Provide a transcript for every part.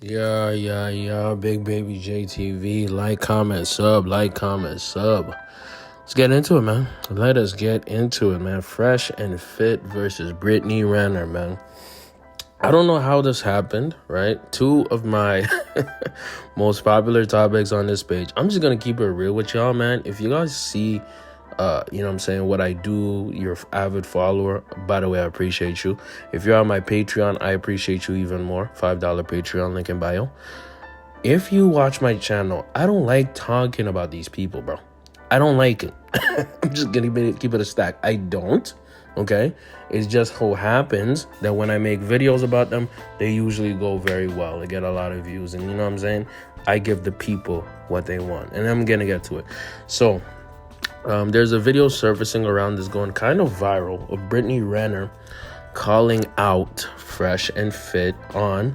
Yeah, Big Baby JTV. Like, comment, sub. Let's get into it, man. Let us get into it, man. Fresh and Fit versus Brittany Renner, man. I don't know how this happened, right? Two of my most popular topics on this page. I'm just going to keep it real with y'all, man. If you guys see, what I do, you're an avid follower. By the way, I appreciate you. If you're on my Patreon, I appreciate you even more. $5 Patreon, link in bio. If you watch my channel, I don't like talking about these people, bro. I don't like it. I'm just going to keep it a stack. I don't. Okay, it just so happens that when I make videos about them, they usually go very well. They get a lot of views, and you know what I'm saying? I give the people what they want, and I'm gonna get to it. So there's a video surfacing around that's going kind of viral of Brittany Renner calling out Fresh and Fit on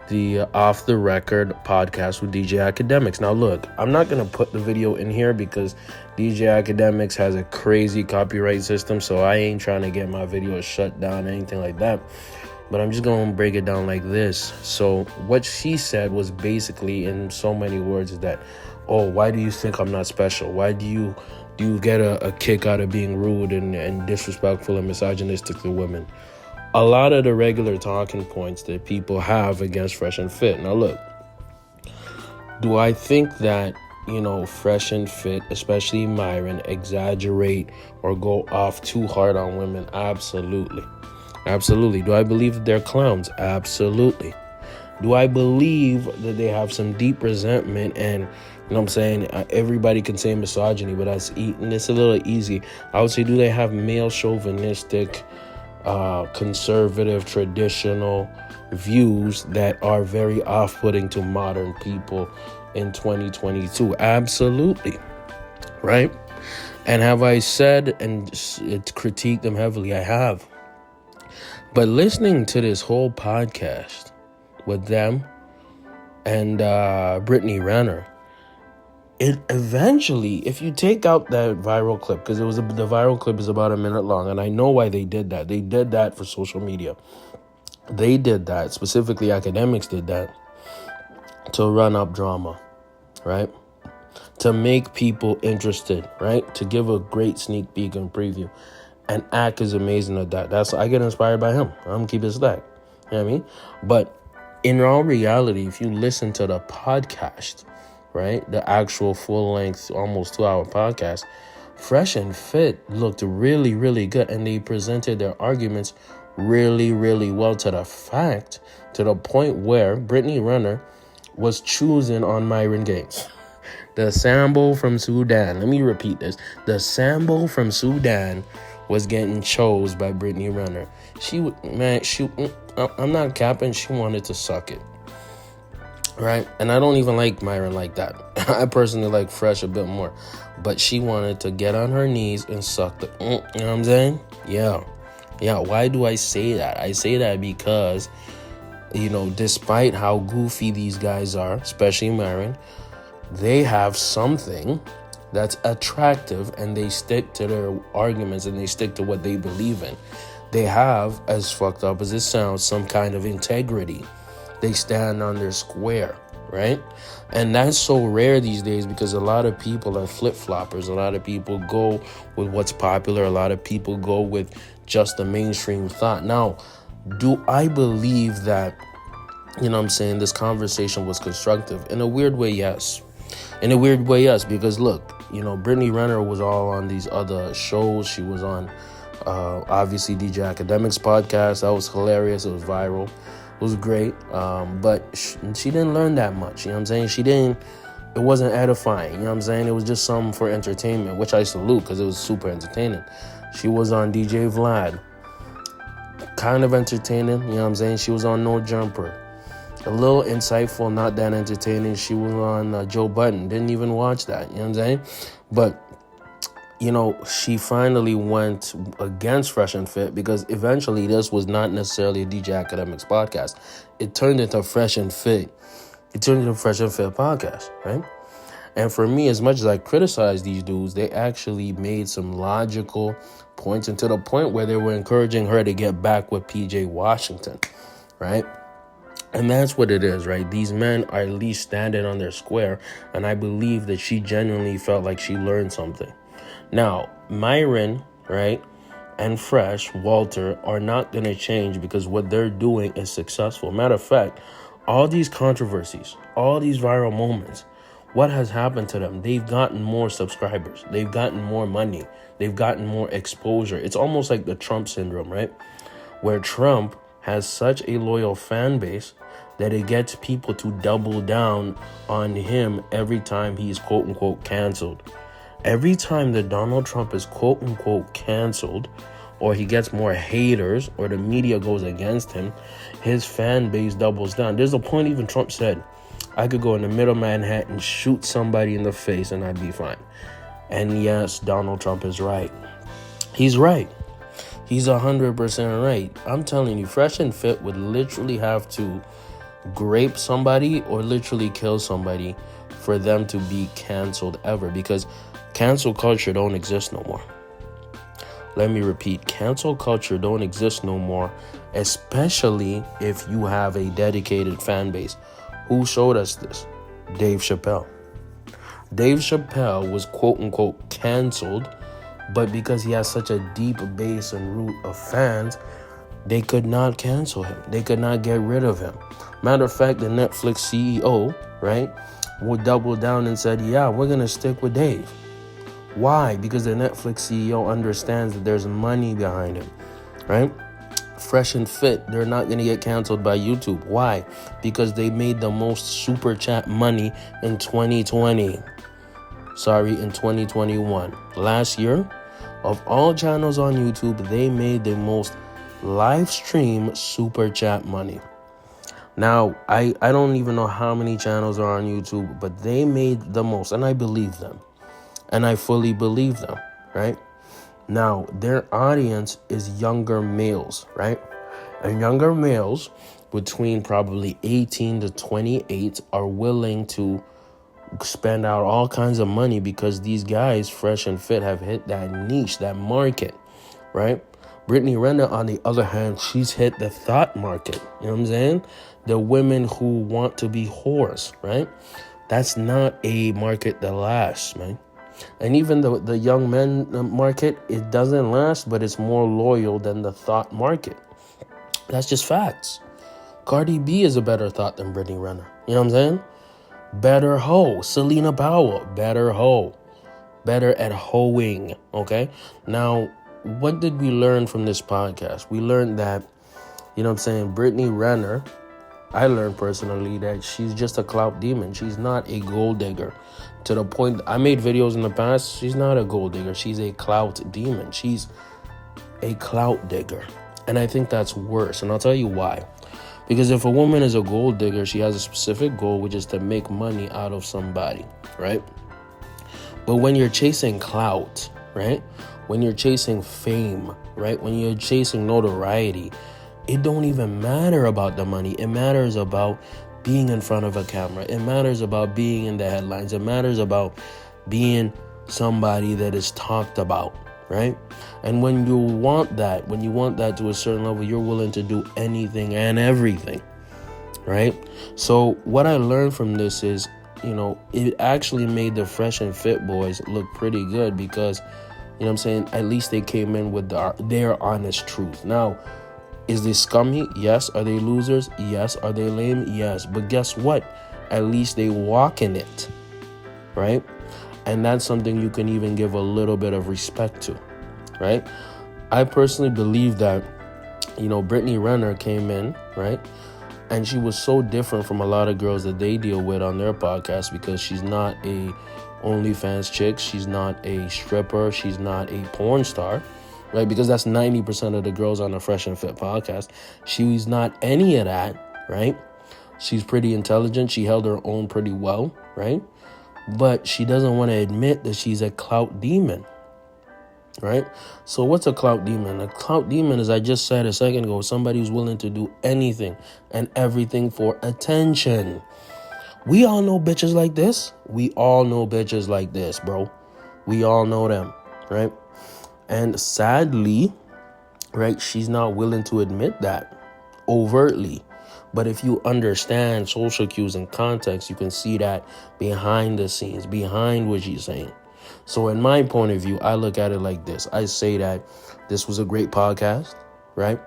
the Off the Record podcast with DJ Academics. Now look, I'm not going to put the video in here because DJ Academics has a crazy copyright system, so I ain't trying to get my video shut down or anything like that. But I'm just going to break it down like this. So what she said was basically, in so many words, is that, oh, why do you think I'm not special? Why do you get a kick out of being rude and disrespectful and misogynistic to women? A lot of the regular talking points that people have against Fresh and Fit. Now, look, do I think that, Fresh and Fit, especially Myron, exaggerate or go off too hard on women? Absolutely. Absolutely. Do I believe that they're clowns? Absolutely. Do I believe that they have some deep resentment and, everybody can say misogyny, but it's a little easy. I would say, do they have male chauvinistic, conservative, traditional views that are very off-putting to modern people in 2022? Absolutely. Right? And have I said and critiqued them heavily? I have. But listening to this whole podcast with them and Brittany Renner, it eventually, if you take out that viral clip, because the viral clip is about a minute long, and I know why they did that. They did that for social media. They did that, specifically academics did that, to run up drama, right? To make people interested, right? To give a great sneak peek and preview. And Ack is amazing at that. I get inspired by him. I'm gonna keep it stacked. You know what I mean? But in all reality, if you listen to the podcast, right, the actual full-length, almost 2-hour podcast, Fresh and Fit looked really, really good, and they presented their arguments really, really well to the point where Brittany Renner was choosing on Myron Gaines. The Sambo from Sudan. Let me repeat this. The Sambo from Sudan was getting chose by Brittany Renner. I'm not capping, she wanted to suck it. Right? And I don't even like Myron like that. I personally like Fresh a bit more. But she wanted to get on her knees and suck the... you know what I'm saying? Yeah. Why do I say that? I say that because, despite how goofy these guys are, especially Myron, they have something that's attractive, and they stick to their arguments, and they stick to what they believe in. They have, as fucked up as it sounds, some kind of integrity. They stand on their square, right? And that's so rare these days because a lot of people are flip-floppers. A lot of people go with what's popular. A lot of people go with just the mainstream thought. Now, do I believe that, this conversation was constructive? In a weird way, yes. Because look, Brittany Renner was all on these other shows. She was on, obviously, DJ Academics podcast. That was hilarious. It was viral. It was great, but she didn't learn that much, it wasn't edifying, it was just something for entertainment, which I salute because it was super entertaining. She was on DJ Vlad, kind of entertaining, she was on No Jumper, a little insightful, not that entertaining. She was on Joe Budden, didn't even watch that, but she finally went against Fresh and Fit because eventually this was not necessarily a DJ Academics podcast. It turned into Fresh and Fit. Podcast, right? And for me, as much as I criticize these dudes, they actually made some logical points, and to the point where they were encouraging her to get back with PJ Washington, right? And that's what it is, right? These men are at least standing on their square. And I believe that she genuinely felt like she learned something. Now, Myron, right, and Fresh, Walter, are not going to change because what they're doing is successful. Matter of fact, all these controversies, all these viral moments, what has happened to them? They've gotten more subscribers. They've gotten more money. They've gotten more exposure. It's almost like the Trump syndrome, right? Where Trump has such a loyal fan base that it gets people to double down on him every time he's quote unquote canceled. Every time that Donald Trump is quote unquote canceled, or he gets more haters, or the media goes against him, his fan base doubles down. There's a point even Trump said, I could go in the middle of Manhattan, shoot somebody in the face, and I'd be fine. And yes, Donald Trump is right. He's right. He's 100% right. I'm telling you, Fresh and Fit would literally have to grape somebody or literally kill somebody for them to be canceled ever, because cancel culture don't exist no more. Let me repeat, cancel culture don't exist no more, especially if you have a dedicated fan base. Who showed us this? Dave Chappelle. Dave Chappelle was quote unquote canceled, but because he has such a deep base and root of fans, they could not cancel him. They could not get rid of him. Matter of fact, the Netflix CEO, right, would double down and said, yeah, we're going to stick with Dave. Why? Because the Netflix CEO understands that there's money behind him, right? Fresh and Fit, they're not going to get canceled by YouTube. Why? Because they made the most super chat money in 2020. In 2021. Last year, of all channels on YouTube, they made the most live stream super chat money. Now, I don't even know how many channels are on YouTube, but they made the most, and I believe them. And I fully believe them, right? Now, their audience is younger males, right? And younger males between probably 18 to 28 are willing to spend out all kinds of money because these guys, Fresh and Fit, have hit that niche, that market, right? Brittany Renner, on the other hand, she's hit the thought market. You know what I'm saying? The women who want to be whores, right? That's not a market that lasts, man. And even the young men market, it doesn't last, but it's more loyal than the thought market. That's just facts. Cardi B is a better thought than Brittany Renner. You know what I'm saying? Better hoe. Selena Powell, better hoe. Better at hoeing, okay? Now, what did we learn from this podcast? We learned that, you know what I'm saying, Brittany Renner, I learned personally that she's just a clout demon. She's not a gold digger. To the point, I made videos in the past, she's not a gold digger. She's a clout demon. She's a clout digger. And I think that's worse. And I'll tell you why. Because if a woman is a gold digger, she has a specific goal, which is to make money out of somebody, right? But when you're chasing clout, right? When you're chasing fame, right? When you're chasing notoriety, it don't even matter about the money. It matters about being in front of a camera. It matters about being in the headlines. It matters about being somebody that is talked about, right? And when you want that to a certain level, you're willing to do anything and everything, right? So what I learned from this is, you know, it actually made the Fresh and Fit boys look pretty good because, you know what I'm saying, at least they came in with their honest truth. Now, is they scummy? Yes. Are they losers? Yes. Are they lame? Yes. But guess what? At least they walk in it, right? And that's something you can even give a little bit of respect to, right? I personally believe that, you know, Brittany Renner came in, right? And she was so different from a lot of girls that they deal with on their podcast because she's not a OnlyFans chick. She's not a stripper. She's not a porn star. Right, because that's 90% of the girls on the Fresh and Fit podcast. She's not any of that, right? She's pretty intelligent. She held her own pretty well, right? But she doesn't want to admit that she's a clout demon, right? So what's a clout demon? A clout demon, as I just said a second ago, somebody who's willing to do anything and everything for attention. We all know bitches like this. We all know bitches like this, bro. We all know them, right? And sadly, right, she's not willing to admit that overtly. But if you understand social cues and context, you can see that behind the scenes, behind what she's saying. So in my point of view, I look at it like this. I say that this was a great podcast, right?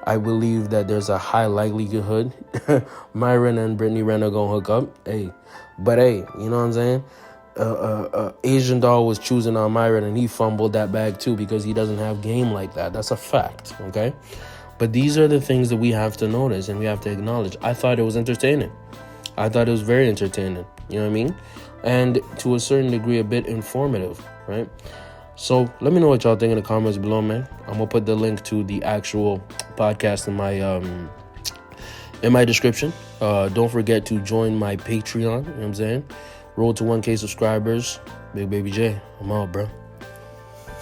I believe that there's a high likelihood Myron and Brittany Renner gonna hook up. Hey, you know what I'm saying? Asian doll was choosing on Myron and he fumbled that bag too because he doesn't have game like that. That's a fact, okay? But these are the things that we have to notice and we have to acknowledge. I thought it was entertaining. I thought it was very entertaining. You know what I mean? And to a certain degree, a bit informative, right? So let me know what y'all think in the comments below, man. I'm going to put the link to the actual podcast in my description. Don't forget to join my Patreon. You know what I'm saying? Roll to 1K subscribers. Big Baby J. I'm out, bro.